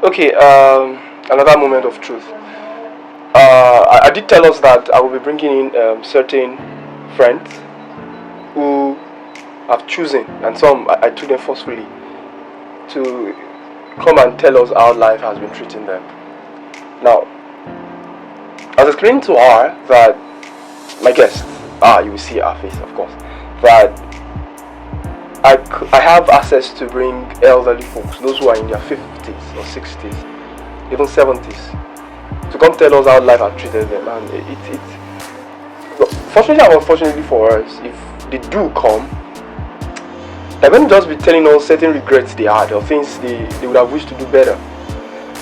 Okay, another moment of truth. I did tell us that I will be bringing in certain friends who have chosen, and some I took them forcefully to come and tell us how life has been treating them. Now, I was explaining to her that my guest, you will see her face, of course, that I have access to bring elderly folks, those who are in their 50s or 60s, even 70s, to come tell us how life has treated them. And fortunately and unfortunately for us, if they do come, they're going to just be telling us certain regrets they had or things they would have wished to do better.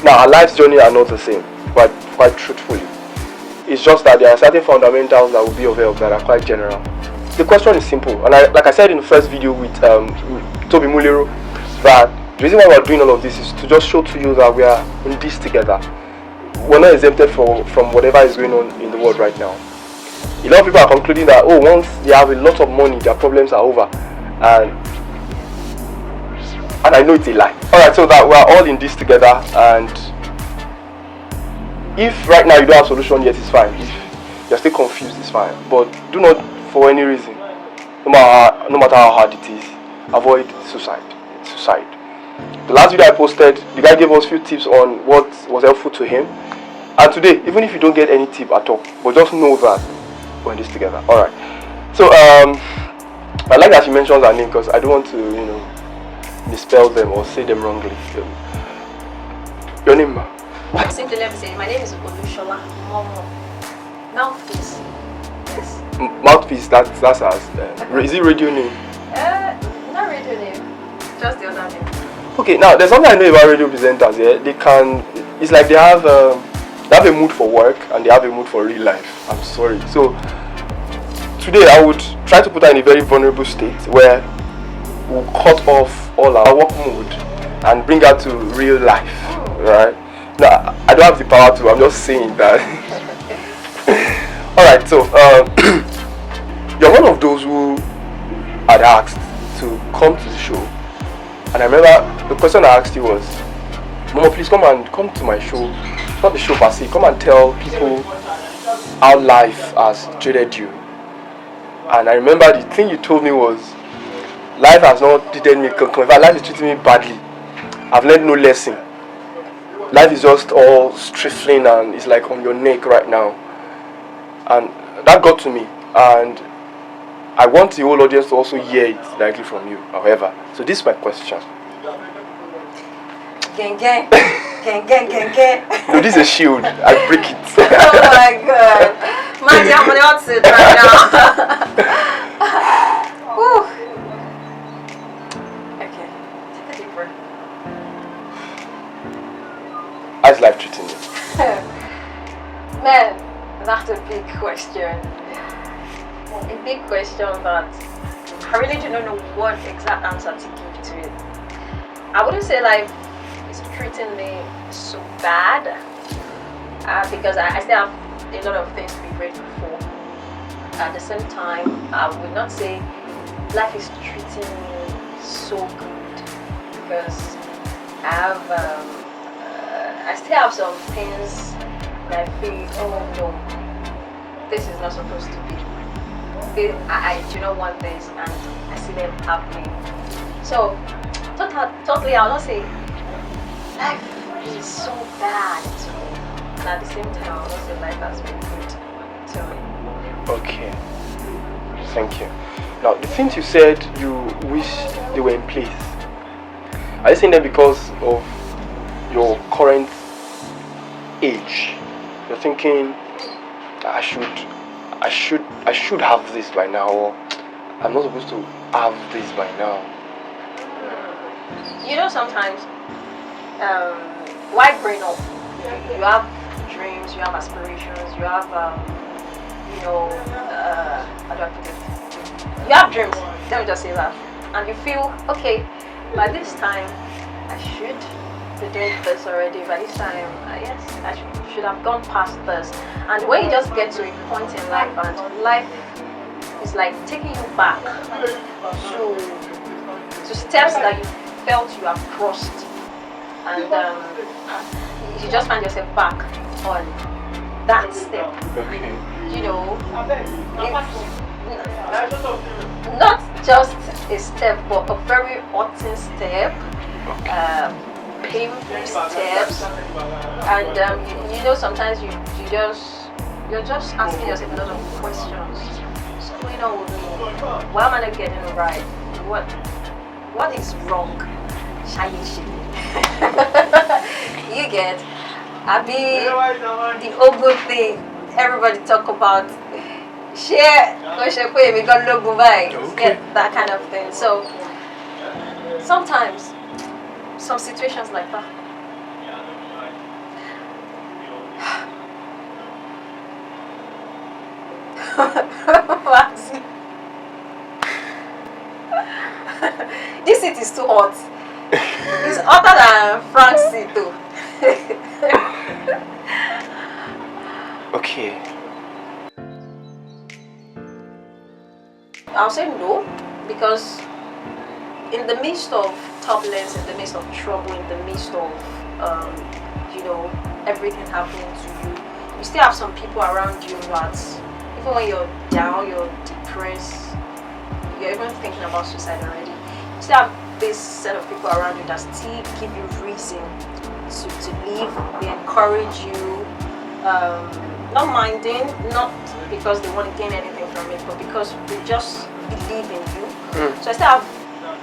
Now, our life's journey are not the same, quite truthfully. It's just that there are certain fundamentals that will be of help that are quite general. The question is simple, and like I said in the first video with Toby Mulero, that the reason why we're doing all of this is to just show to you that we are in this together. We're not exempted from whatever is going on in the world right now. A lot of people are concluding that, once they have a lot of money, their problems are over, and I know it's a lie. Alright, so that we're all in this together, and if right now you don't have a solution yet, it's fine. If you're still confused, it's fine. But do not, for any reason, no matter how hard it is, avoid suicide. The last video I posted, the guy gave us a few tips on what was helpful to him. And today, even if you don't get any tip at all, but just know that we're in this together. Alright. So I like that she mentions her name because I don't want to, misspell them or say them wrongly. Your name, ma? Simply let me say, my name is Olushola Momo. Mouthpiece. Yes. Mouthpiece, that's us. Is it radio name? Not radio name. Just the other name. Okay, now there's something I know about radio presenters. Yeah, it's like they have a mood for work and they have a mood for real life. I'm sorry. So today I would try to put her in a very vulnerable state where we'll cut off all our work mood and bring her to real life, right? Now, I don't have the power to, I'm just saying that. Alright, so you're one of those who had asked to come to the show, and I remember the question I asked you was, Mama, please come to my show, not the show per se, come and tell people how life has treated you. And I remember the thing you told me was, life has not treated me, in fact, life is treating me badly. I've learned no lesson. Life is just all stifling and it's like on your neck right now. And that got to me. And I want the whole audience to also hear it directly from you, however. So this is my question. Gang. No, this is a shield. I break it. Oh my god. Man, I'm on the outside right now. Woo. Okay, take a deep breath. How's life treating you? Man, that's a big question. A big question that I really do not know what exact answer to give to it. I wouldn't say life is treating me so bad because I still have a lot of things to be grateful for. At the same time, I would not say life is treating me so good because I still have some things that I feel, oh no, this is not supposed to be. I do not want this, and I see them happening. So, totally, I'll not say life is so bad to me, and at the same time, I'll not say life has been good to me. Okay, thank you. Now, the things you said you wish they were in place, are you saying that because of your current age? You're thinking, I should have this by now, or I'm not supposed to have this by now. Sometimes while growing up, you have dreams, you have aspirations, you have how do I put it? You have dreams, let me just say that, and you feel, okay, by this time I should be doing this already. By this time, yes, I should have gone past this. And when you just get to a point in life, and life is like taking you back to steps that you felt you have crossed, and you just find yourself back on that step. Okay. You know, not just a step, but a very hurting step, painful steps, and you know, sometimes you're just asking yourself a lot of questions. What's going on with me? Why am I not getting it right? What is wrong? Shiny shit. You get, the whole good thing everybody talk about. Share, we got logo vibes, get that kind of thing. So sometimes, some situations like that. This city is too hot. It's hotter than Frank's city too. Okay. I'll say no, because in the midst of turbulence, in the midst of trouble, in the midst of you know, everything happening to you, you still have some people around you that even when you're down, you're depressed, you're even thinking about suicide already, you still have this set of people around you that still give you reason to live. They encourage you, not minding, not because they want to gain anything from it, but because they just believe in you. So I still have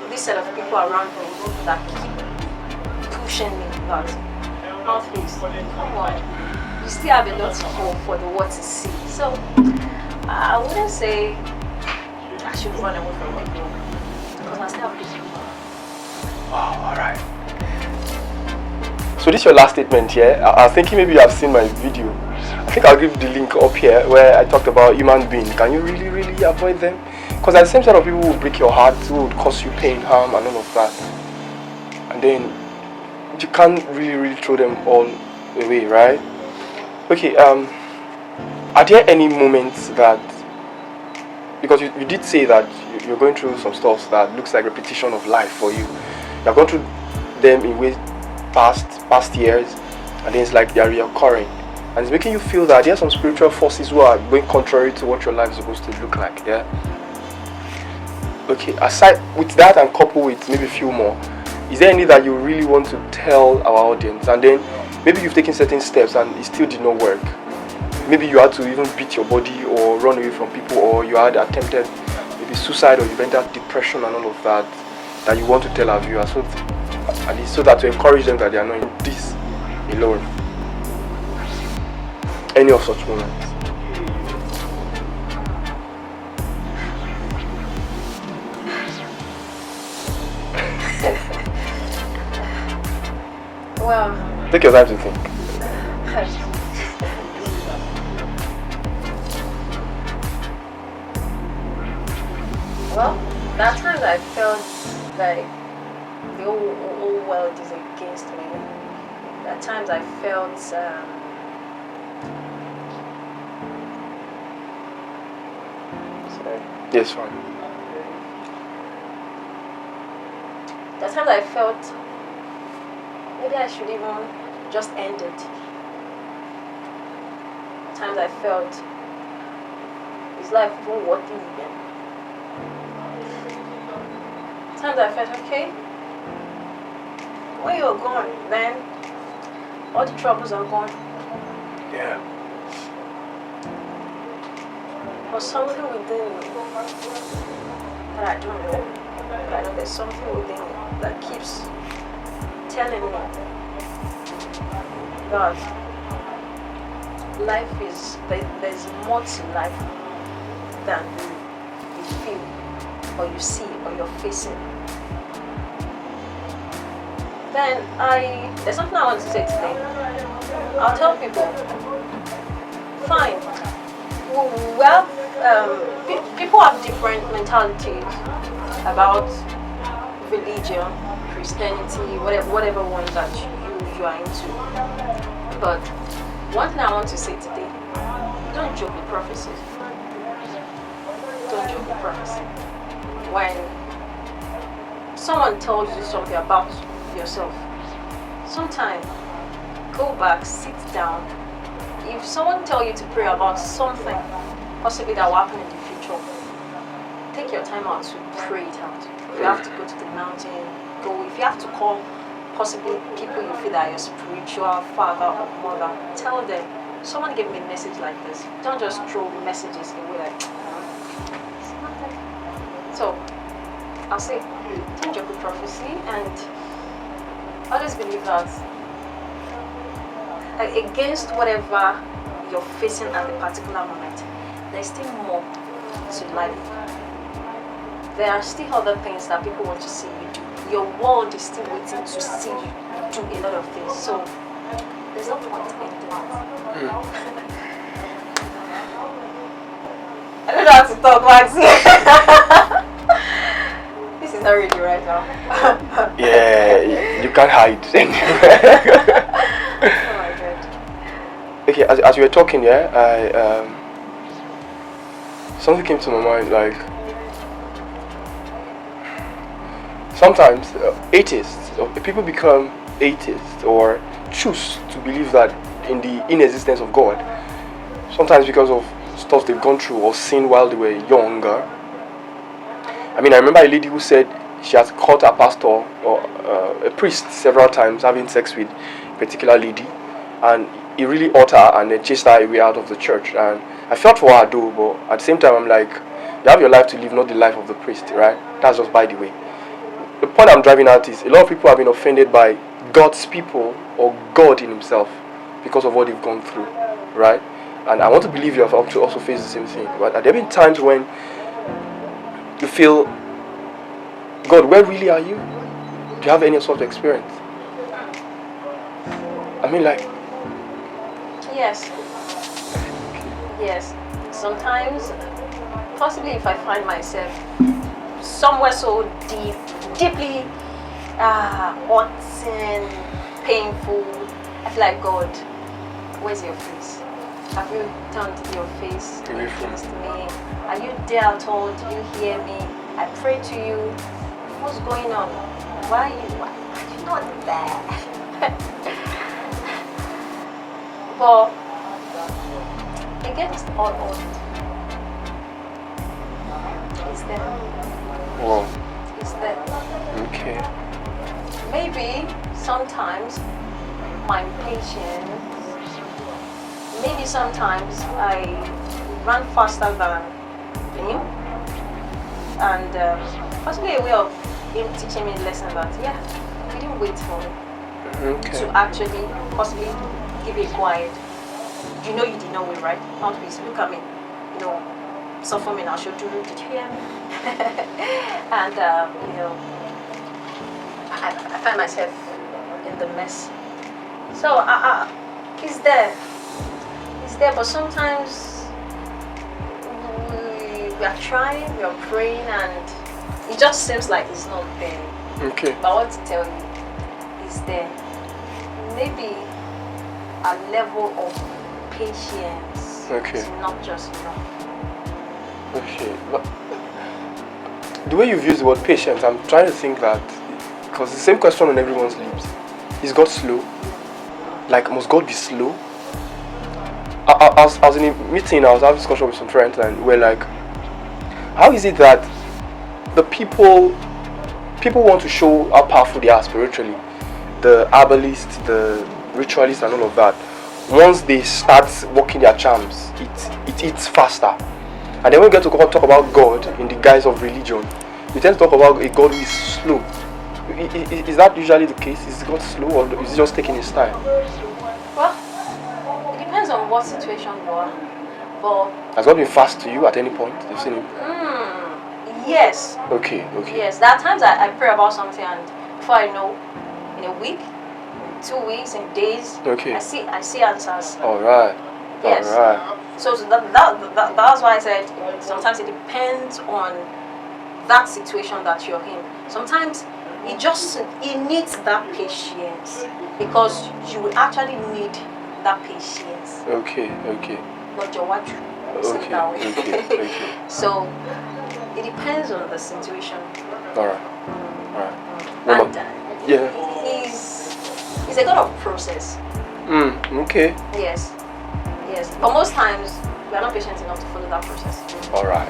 this set of people around me that keep pushing me that Northeast, come on, you still have a lot to hope for the world to see. So I wouldn't say I should run away from people, because I still have people. Wow, alright. So this is your last statement here. I was thinking maybe you have seen my video. I think I'll give the link up here where I talked about human being. Can you really avoid them? Because they're the same set of people who will break your heart, who would cause you pain, harm, and all of that. And then you can't really throw them all away, right? Okay. Are there any moments that, because you did say that you're going through some stuff that looks like repetition of life for you. You've gone through them in ways past years, and then it's like they're reoccurring, and it's making you feel that there are some spiritual forces who are going contrary to what your life is supposed to look like. Yeah. Okay. Aside with that, and coupled with maybe a few more, is there any that you really want to tell our audience? And then maybe you've taken certain steps and it still did not work. Maybe you had to even beat your body or run away from people, or you had attempted maybe suicide, or you went out depression and all of that you want to tell our viewers, so at least so that to encourage them that they are not in this alone. Any of such moments? Well, take your time to think. Well, that times I felt like the whole world is against me. At times I felt sorry. Yes, fine. At times I felt maybe I should even just end it. At times I felt, is life even worth living? At times I felt, okay, when you're gone, then all the troubles are gone. Yeah. But something within me that I don't know, but I know there's something within me that keeps telling me that life is, there's more to life than you feel, or you see, or you're facing. Then there's something I want to say today. I'll tell people, fine. Well, people have different mentalities about religion, Christianity, whatever one that you are into. But one thing I want to say today, don't joke with prophecies. Don't joke with prophecy. When someone tells you something about yourself, Sometimes go back, sit down. If someone tell you to pray about something possibly that will happen in the future, take your time out to pray it out. If you have to go to the mountain, go. If you have to call possibly people you feel that are your spiritual father or mother, tell them, someone gave me a message like this. Don't just throw messages away like, it's nothing. So, I'll say, change your good prophecy and always believe that against whatever you're facing at the particular moment, there's still more to life. There are still other things that people want to see you do. Your world is still waiting to see you do a lot of things. So there's no point in doing it. I don't know how to talk, Maxi. This is not really right now. Yeah, you can't hide. Oh my god. Okay, as you were talking, yeah, something came to my mind. Like sometimes atheists, or people become atheists or choose to believe that in the inexistence of God. Sometimes because of stuff they've gone through or seen while they were younger. I mean, I remember a lady who said she has caught a pastor or a priest several times having sex with a particular lady, and he really hurt her and then chased her away out of the church. And I felt for her though, but at the same time I'm like, you have your life to live, not the life of the priest, right? That's just by the way. The point I'm driving at is a lot of people have been offended by God's people or God in himself because of what they've gone through, right? And I want to believe you have also faced the same thing. But there have been times when you feel, God, where really are you? Do you have any sort of experience? I mean, like, Yes. Yes. Sometimes, possibly if I find myself somewhere so deeply hurting, painful, I feel like, God, where's your face? Have you turned your face against me? Are you there at all? Do you hear me? I pray to you. What's going on? Why are you not there? But against all odds, it's there. wow, It's there. okay. Maybe sometimes my impatience, maybe sometimes I run faster than him, and possibly a way of him teaching me a lesson that, yeah, he didn't wait for me to actually possibly give a go ahead. You know you did not win, right? Mouthpiece, look at me. You know, suffer me now, show did you hear me? And you know, I find myself in the mess. So it's there. It's there, but sometimes we are trying, we are praying, and it just seems like it's not there. Okay. But I want to tell you, it's there. Maybe a level of patience is not just enough. Okay. But the way you've used the word patience, I'm trying to think that, because the same question on everyone's lips. Is God slow? Like, must God be slow? I was in a meeting, I was having a discussion with some friends, and we're like, how is it that the people want to show how powerful they are spiritually? The herbalists, the ritualists and all of that. Once they start working their charms, it eats faster. And then when we get to talk about God in the guise of religion, we tend to talk about a God who is slow. Is that usually the case? Is God slow, or is he just taking his time? Well, it depends on what situation you are. But has God been fast to you at any point? You've seen him? Yes. Okay. Yes, there are times I pray about something, and before I know, in a week, in 2 weeks, in days, I see answers. All right. Yes. All right. So that's why I said sometimes it depends on that situation that you're in. Sometimes it needs that patience, because you will actually need that patience. Okay. Not your watch. Okay. So it depends on the situation. All right. And Yeah. it's a God of process. Okay. Yes. Yes. But most times we are not patient enough to follow that process. All right.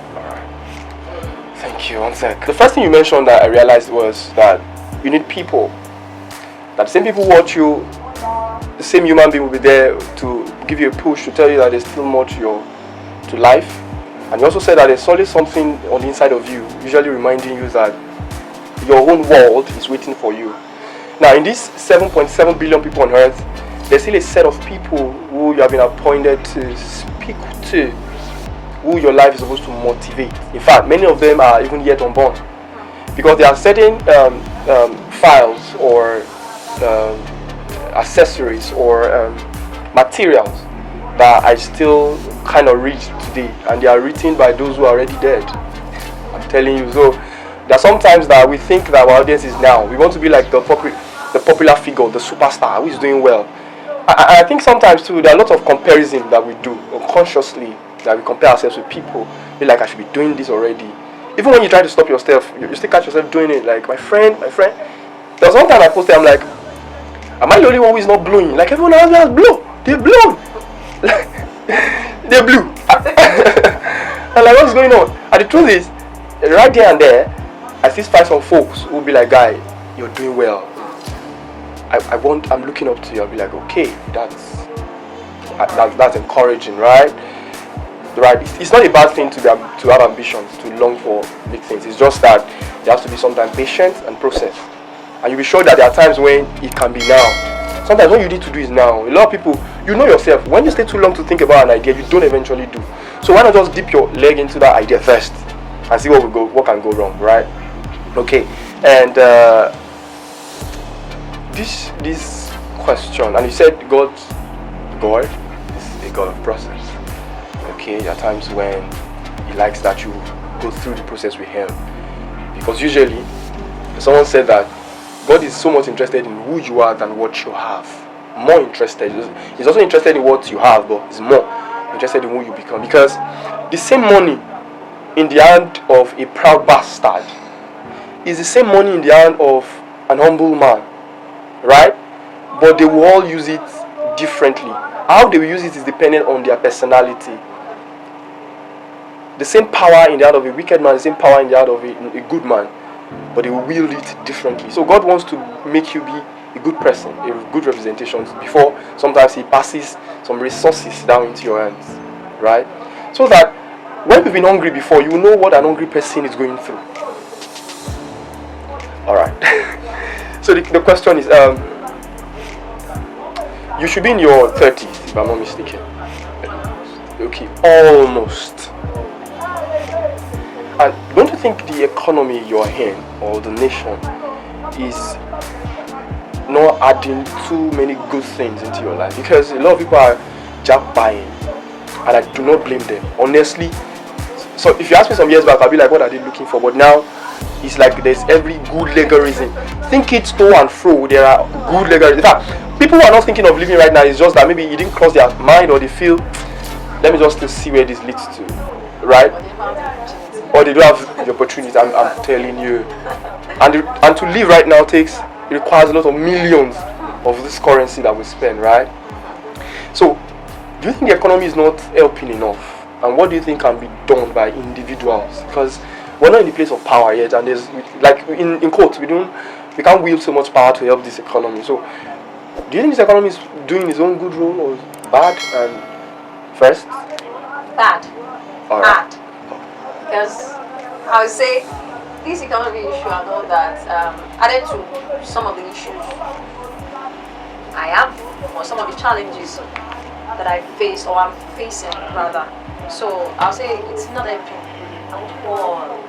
Thank you. One sec. The first thing you mentioned that I realized was that you need people. That the same people watch you, the same human being will be there to give you a push to tell you that there's still more to life. And you also said that there's always something on the inside of you, usually reminding you that your own world is waiting for you. Now, in these 7.7 billion people on earth, there's still a set of people who you have been appointed to speak to, who your life is supposed to motivate. In fact, many of them are even yet unborn, because there are certain files or accessories or materials that I still kind of read today, and they are written by those who are already dead. I'm telling you. So there are sometimes that we think that our audience is now. We want to be like the popular figure, the superstar who is doing well. I think sometimes too there are a lot of comparison that we do unconsciously, that we compare ourselves with people. Be like, I should be doing this already. Even when you try to stop yourself, you still catch yourself doing it. Like my friend. There was one time I posted, I'm like, am I the only one who is not blowing? Like everyone else has blow. They blow. They blew. I'm like, what's going on? And the truth is, right there and there, I still find some folks who will be like, guy, you're doing well. I'm looking up to you. I'll be like, okay, that's encouraging, right? Right. It's not a bad thing to have ambitions, to long for big things. It's just that there has to be sometimes patience and process. And you'll be sure that there are times when it can be now. Sometimes what you need to do is now. A lot of people, you know yourself, when you stay too long to think about an idea, you don't eventually do. So why not just dip your leg into that idea first and see what can go wrong, right? Okay. And this question, and you said God is a God of process. Okay, there are times when He likes that you go through the process with Him, because usually someone said that God is so much interested in who you are than what you have. More interested. He's also interested in what you have, but He's more interested in who you become. Because the same money in the hand of a proud bastard is the same money in the hand of an humble man, right? But they will all use it differently. How they will use it is dependent on their personality. The same power in the hand of a wicked man, the same power in the hand of a good man, but they will wield it differently. So God wants to make you be a good person, a good representation, before sometimes He passes some resources down into your hands, right? So that when you've been hungry before, you will know what an hungry person is going through. Alright. So the question is, you should be in your 30s, if I'm not mistaken. Okay, almost. And don't you think the economy you're in, or the nation, is not adding too many good things into your life? Because a lot of people are jab buying, and I do not blame them, honestly. So if you ask me some years back, I'll be like, what are they looking for? But now, it's like there's every good legal reason. Think it to and fro, there are good legal reasons. In fact, people who are not thinking of living right now, it's just that maybe it didn't cross their mind, or they feel, let me just still see where this leads to, right? Or they don't have the opportunity. I'm telling you. And to live right now requires a lot of millions of this currency that we spend, right? So, do you think the economy is not helping enough? And what do you think can be done by individuals? Because we're not in the place of power yet, and there's, like, in quotes, we can't wield so much power to help this economy. So, do you think this economy is doing its own good role, or bad? And first, bad. All right. Bad. Because I would say this economy issue and all that added to some of the issues I have, or some of the challenges that I face, or I'm facing rather. So I'll say it's not helping at all.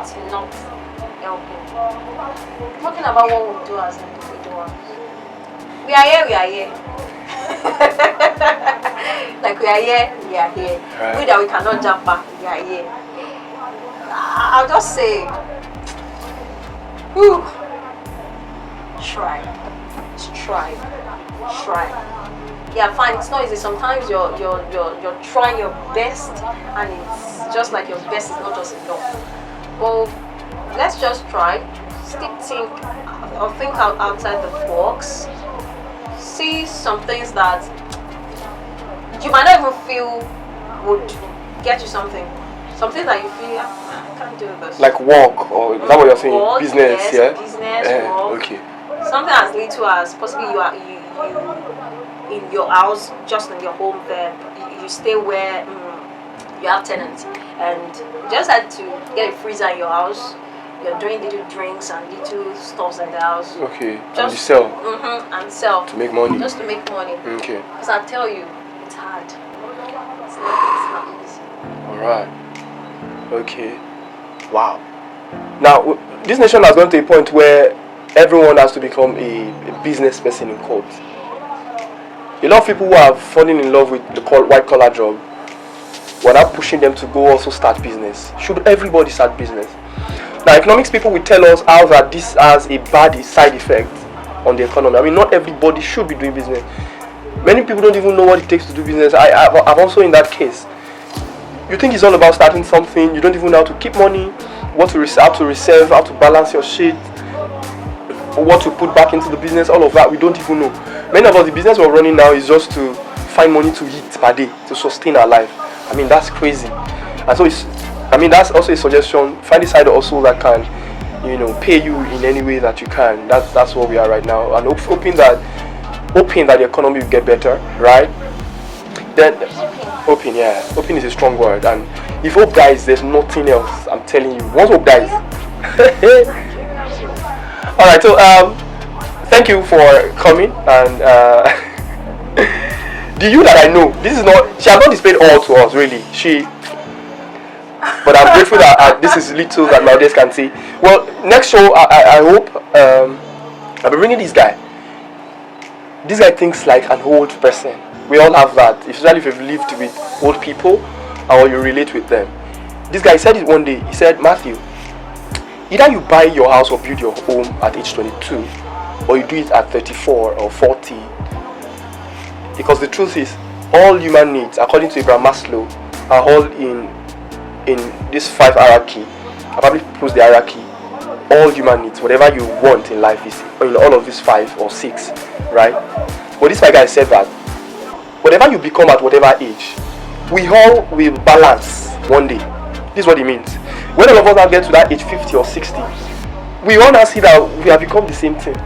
It's not helping. Talking about what we do as individuals, we are here. Like we are here. Right. We that we cannot jump back, we are here. I'll just say, try. Yeah, fine. It's not easy. Sometimes you're trying your best, and it's just like your best is not just enough. Well, let's just try. Think outside the box. see some things that you might not even feel would get you something. Something that you feel, I can't do this. Like work, or is that what you're saying? Work, Business, yes, yeah? business, work. Okay. Something as little as possibly you in your house, just in your home there, you stay where you have tenants, and you just had to get a freezer in your house. You're doing little drinks and little stuffs in the house. Okay. Just, and you sell? And sell. To make money? Just to make money. Okay. Because I tell you, it's hard. It's not easy. Alright. Okay. Wow. Now, this nation has gone to a point where everyone has to become a business person in quotes. A lot of people who are falling in love with the white collar job, we're now pushing them to go also start business. Should everybody start business? Now, economics people will tell us how that this has a bad side effect on the economy. I mean, not everybody should be doing business. Many people don't even know what it takes to do business. I'm also in that case. You think it's all about starting something, you don't even know how to keep money, how to reserve, how to balance your shit, or what to put back into the business, all of that, we don't even know. Many of us, the business we're running now is just to find money to eat per day, to sustain our life. I mean, that's crazy. And so that's also a suggestion. Find a side hustle that can, pay you in any way that you can. That's where we are right now. And hoping that the economy will get better, right? Then hoping is a strong word. And if hope dies, there's nothing else. I'm telling you. Once hope dies. Alright, so thank you for coming, and the you that I know, she has not displayed all to us really. But I'm grateful that this is little that my audience can see. Well, next show I hope I'll be bringing this guy. This guy thinks like an old person. We all have that, especially if you've lived with old people or you relate with them. This guy said it one day. He said, Matthew, either you buy your house or build your home at age 22, or you do it at 34 or 40. Because the truth is, all human needs, according to Abraham Maslow, are all in this 5 hierarchy. I probably post the hierarchy. All human needs, whatever you want in life, is in all of these 5 or 6, right? But this guy said that whatever you become at whatever age, we all will balance one day. This is what it means. When all of us now get to that age 50 or 60, we all now see that we have become the same thing.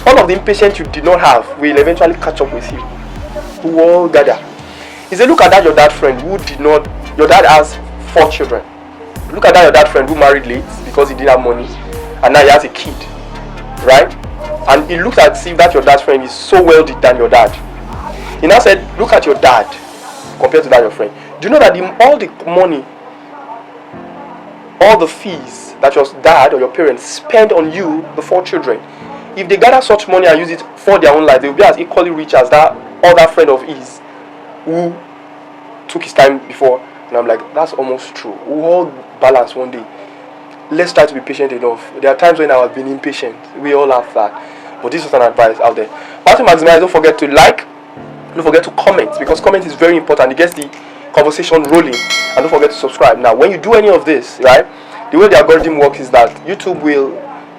All of the impatience you did not have will eventually catch up with you. We will all gather. He said, look at that your dad friend your dad has 4 children. Look at that your dad friend who married late because he didn't have money, and now he has a kid, right? And he looked at see that your dad's friend is so wealthy than your dad. He now said, look at your dad compared to that your friend. Do you know that all the money, all the fees that your dad or your parents spend on you, the 4 children, if they gather such money and use it for their own life, they will be as equally rich as that other friend of his who took his time before. And I'm like, that's almost true. We'll all balance one day. Let's try to be patient enough. There are times when I have been impatient. We all have that. But this is an advice out there. Matthew Maximize, don't forget to like. Don't forget to comment, because comment is very important. It gets the conversation rolling. And don't forget to subscribe. Now, when you do any of this, right, the way the algorithm works is that YouTube will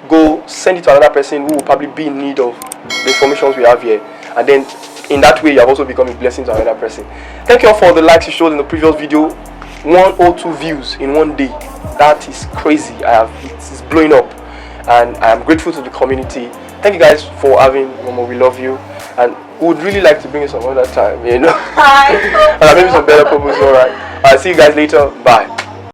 go send it to another person who will probably be in need of the information we have here. And then in that way, you have also become a blessing to another person. Thank you all for the likes you showed in the previous video. 102 views in one day. That is crazy. It's blowing up. And I am grateful to the community. Thank you guys for having Momo. We love you. And we would really like to bring you some other time, and maybe some better purpose. Alright. I'll see you guys later. Bye.